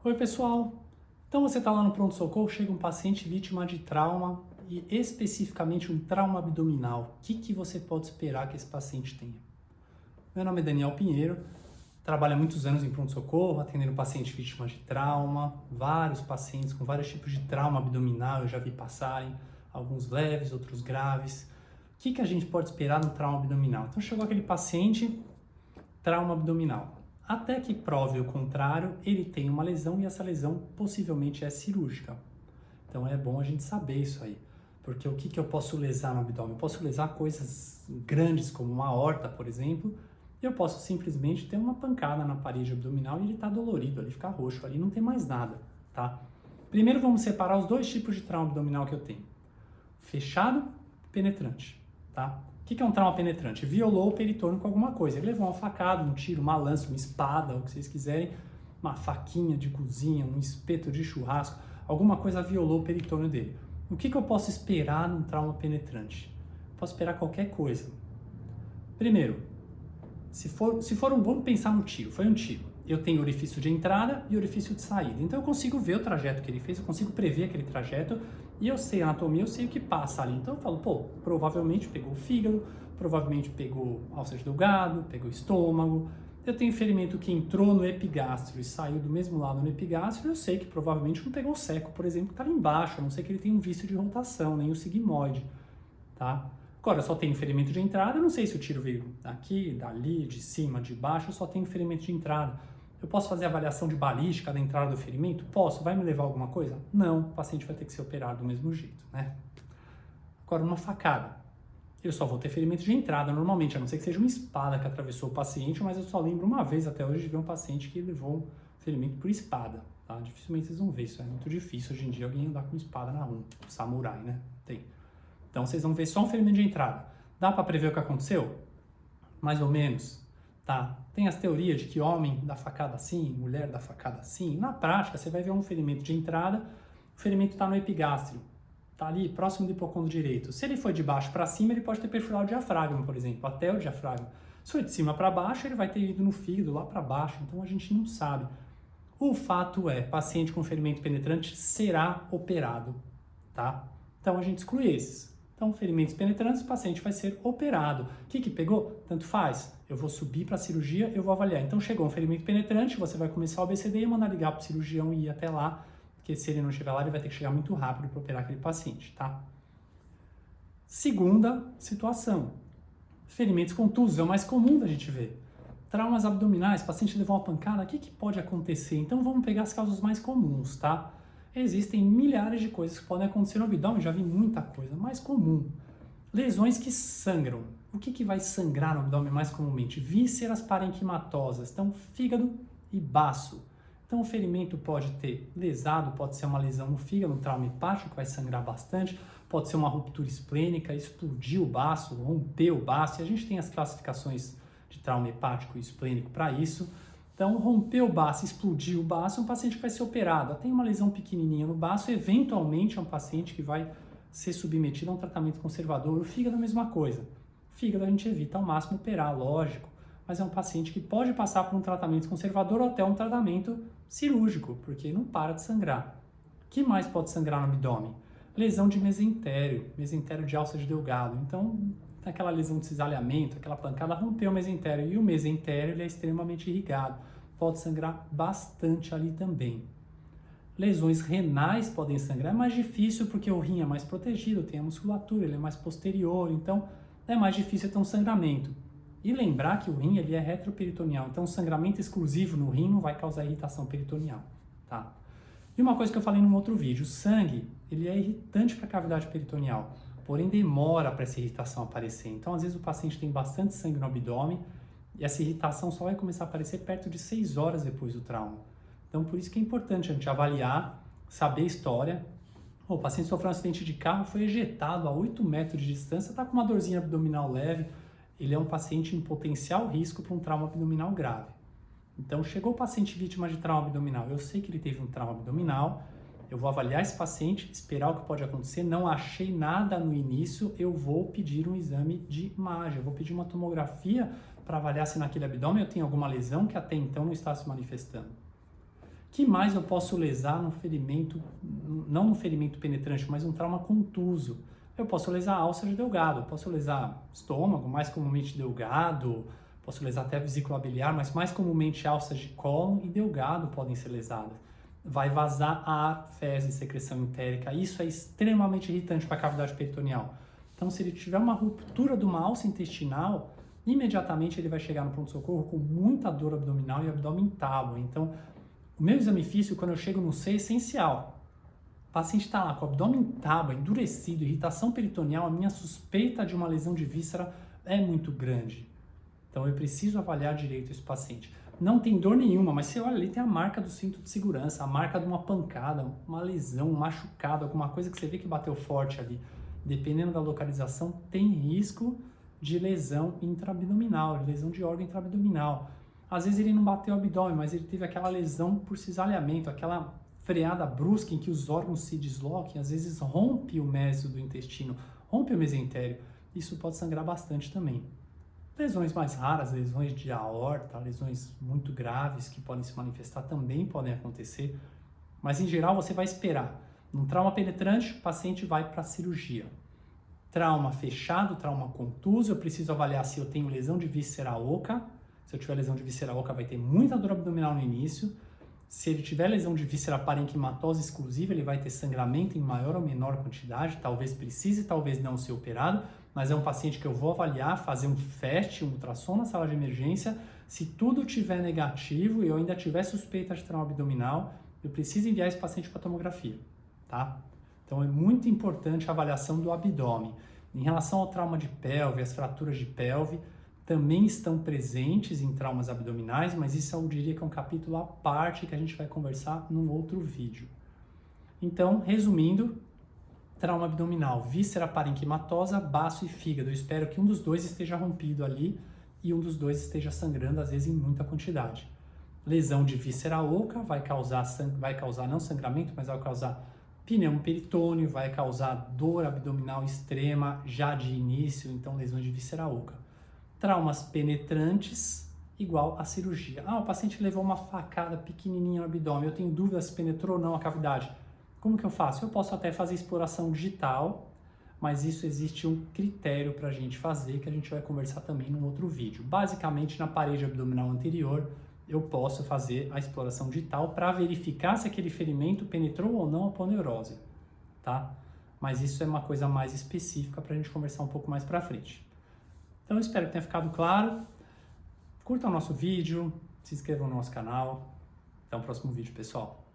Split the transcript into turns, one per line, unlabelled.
Oi, pessoal. Então você está lá no pronto-socorro, chega um paciente vítima de trauma e especificamente um trauma abdominal. O que você pode esperar que esse paciente tenha? Meu nome é Daniel Pinheiro, trabalho há muitos anos em pronto-socorro, atendendo paciente vítima de trauma, vários pacientes com vários tipos de trauma abdominal, eu já vi passarem, alguns leves, outros graves. O que a gente pode esperar no trauma abdominal? Então chegou aquele paciente, trauma abdominal. Até que prove o contrário, ele tem uma lesão e essa lesão possivelmente é cirúrgica. Então é bom a gente saber isso aí. Porque o que eu posso lesar no abdômen? Eu posso lesar coisas grandes como uma aorta, por exemplo. Eu posso simplesmente ter uma pancada na parede abdominal e ele está dolorido, ele fica roxo, ali não tem mais nada, tá? Primeiro vamos separar os dois tipos de trauma abdominal que eu tenho. Fechado, penetrante, tá? O que é um trauma penetrante? Violou o peritônio com alguma coisa. Ele levou uma facada, um tiro, uma lança, uma espada, o que vocês quiserem, uma faquinha de cozinha, um espeto de churrasco, alguma coisa violou o peritônio dele. O que eu posso esperar num trauma penetrante? Posso esperar qualquer coisa. Primeiro, vamos pensar no tiro, foi um tiro. Eu tenho orifício de entrada e orifício de saída. Então eu consigo ver o trajeto que ele fez, eu consigo prever aquele trajeto e eu sei a anatomia, eu sei o que passa ali. Então eu falo, provavelmente pegou o fígado, provavelmente pegou alça de delgado, pegou o estômago. Eu tenho ferimento que entrou no epigástrio e saiu do mesmo lado no epigástrio, eu sei que provavelmente não pegou o seco, por exemplo, que está ali embaixo, a não ser que ele tenha um vício de rotação, nem o sigmoide, tá? Agora, eu só tenho ferimento de entrada, eu não sei se o tiro veio daqui, dali, de cima, de baixo, eu só tenho ferimento de entrada. Eu posso fazer avaliação de balística da entrada do ferimento? Posso. Vai me levar a alguma coisa? Não, o paciente vai ter que ser operado do mesmo jeito, né? Agora, uma facada. Eu só vou ter ferimento de entrada normalmente, a não ser que seja uma espada que atravessou o paciente, mas eu só lembro uma vez até hoje de ver um paciente que levou um ferimento por espada, tá? Dificilmente vocês vão ver isso, é muito difícil hoje em dia alguém andar com espada na rua, samurai, né? Tem. Então vocês vão ver só um ferimento de entrada. Dá para prever o que aconteceu? Mais ou menos, tá? Tem as teorias de que homem dá facada assim, mulher dá facada assim. Na prática, você vai ver um ferimento de entrada, o ferimento está no epigástrio, tá ali próximo do hipocôndrio direito. Se ele foi de baixo para cima, ele pode ter perfurado o diafragma, por exemplo, até o diafragma. Se foi de cima para baixo, ele vai ter ido no fígado, lá para baixo, então a gente não sabe. O fato é, paciente com ferimento penetrante será operado, tá? Então a gente exclui esses. Então, ferimentos penetrantes, o paciente vai ser operado. O que pegou? Tanto faz. Eu vou subir para a cirurgia, eu vou avaliar. Então, chegou um ferimento penetrante, você vai começar o ABCD e mandar ligar para o cirurgião e ir até lá, porque se ele não estiver lá, ele vai ter que chegar muito rápido para operar aquele paciente, tá? Segunda situação. Ferimentos contusos, é o mais comum da gente ver. Traumas abdominais, paciente levou uma pancada, o que pode acontecer? Então, vamos pegar as causas mais comuns, tá? Existem milhares de coisas que podem acontecer no abdômen, já vi muita coisa, mais comum. Lesões que sangram. O que vai sangrar no abdômen mais comumente? Vísceras parenquimatosas, então fígado e baço. Então o ferimento pode ter lesado, pode ser uma lesão no fígado, um trauma hepático que vai sangrar bastante, pode ser uma ruptura esplênica, explodir o baço, romper o baço, e a gente tem as classificações de trauma hepático e esplênico para isso. Então, romper o baço, explodir o baço, é um paciente que vai ser operado. Tem uma lesão pequenininha no baço, eventualmente é um paciente que vai ser submetido a um tratamento conservador. O fígado é a mesma coisa. O fígado a gente evita ao máximo operar, lógico, mas é um paciente que pode passar por um tratamento conservador ou até um tratamento cirúrgico, porque não para de sangrar. O que mais pode sangrar no abdômen? Lesão de mesentério de alça de delgado. Então, aquela lesão de cisalhamento, aquela pancada rompeu o mesentério, e o mesentério ele é extremamente irrigado, pode sangrar bastante ali também. Lesões renais podem sangrar, é mais difícil porque o rim é mais protegido, tem a musculatura, ele é mais posterior, então é mais difícil ter um sangramento. E lembrar que o rim ele é retroperitoneal, então sangramento exclusivo no rim não vai causar irritação peritoneal, tá? E uma coisa que eu falei num outro vídeo, o sangue ele é irritante para a cavidade peritoneal, porém demora para essa irritação aparecer. Então, às vezes o paciente tem bastante sangue no abdômen e essa irritação só vai começar a aparecer perto de 6 horas depois do trauma. Então, por isso que é importante a gente avaliar, saber a história. O paciente sofreu um acidente de carro, foi ejetado a 8 metros de distância, está com uma dorzinha abdominal leve, ele é um paciente em potencial risco para um trauma abdominal grave. Então, chegou o paciente vítima de trauma abdominal, eu sei que ele teve um trauma abdominal, eu vou avaliar esse paciente, esperar o que pode acontecer, não achei nada no início, eu vou pedir um exame de imagem, eu vou pedir uma tomografia para avaliar se naquele abdômen eu tenho alguma lesão que até então não está se manifestando. O que mais eu posso lesar no ferimento, não no ferimento penetrante, mas um trauma contuso? Eu posso lesar a alça de Delgado, eu posso lesar estômago, mais comumente Delgado, posso lesar até vesícula biliar, mas mais comumente alças de cólon e Delgado podem ser lesadas. Vai vazar ar, fezes, secreção entérica, isso é extremamente irritante para a cavidade peritoneal. Então, se ele tiver uma ruptura de uma alça intestinal, imediatamente ele vai chegar no pronto-socorro com muita dor abdominal e abdômen em tábua. Então, o meu exame físico, quando eu chego no C, é essencial. O paciente está lá com o abdômen em tábua, endurecido, irritação peritoneal, a minha suspeita de uma lesão de víscera é muito grande. Então eu preciso avaliar direito esse paciente. Não tem dor nenhuma, mas você olha ali, tem a marca do cinto de segurança, a marca de uma pancada, uma lesão, um machucado, alguma coisa que você vê que bateu forte ali. Dependendo da localização, tem risco de lesão intraabdominal, de lesão de órgão intraabdominal. Às vezes ele não bateu o abdômen, mas ele teve aquela lesão por cisalhamento, aquela freada brusca em que os órgãos se deslocam, às vezes rompe o meso do intestino, rompe o mesentério. Isso pode sangrar bastante também. Lesões mais raras, lesões de aorta, lesões muito graves que podem se manifestar também podem acontecer, mas em geral você vai esperar. Num trauma penetrante, o paciente vai para a cirurgia. Trauma fechado, trauma contuso, eu preciso avaliar se eu tenho lesão de víscera oca. Se eu tiver lesão de víscera oca, vai ter muita dor abdominal no início. Se ele tiver lesão de víscera parenquimatose exclusiva, ele vai ter sangramento em maior ou menor quantidade, talvez precise, talvez não ser operado, mas é um paciente que eu vou avaliar, fazer um FAST, um ultrassom na sala de emergência. Se tudo estiver negativo e eu ainda tiver suspeita de trauma abdominal, eu preciso enviar esse paciente para tomografia, tá? Então é muito importante a avaliação do abdômen. Em relação ao trauma de pelve, as fraturas de pelve, também estão presentes em traumas abdominais, mas isso eu diria que é um capítulo à parte que a gente vai conversar num outro vídeo. Então, resumindo, trauma abdominal, víscera parenquimatosa, baço e fígado. Eu espero que um dos dois esteja rompido ali e um dos dois esteja sangrando, às vezes em muita quantidade. Lesão de víscera oca vai causar não sangramento, mas vai causar pneumo peritônio, vai causar dor abdominal extrema já de início, então lesões de víscera oca. Traumas penetrantes, igual a cirurgia. O paciente levou uma facada pequenininha no abdômen, eu tenho dúvida se penetrou ou não a cavidade. Como que eu faço? Eu posso até fazer exploração digital, mas isso existe um critério para a gente fazer, que a gente vai conversar também num outro vídeo. Basicamente, na parede abdominal anterior, eu posso fazer a exploração digital para verificar se aquele ferimento penetrou ou não a aponeurose, tá? Mas isso é uma coisa mais específica para a gente conversar um pouco mais para frente. Então, eu espero que tenha ficado claro. Curtam o nosso vídeo, se inscrevam no nosso canal. Até o próximo vídeo, pessoal.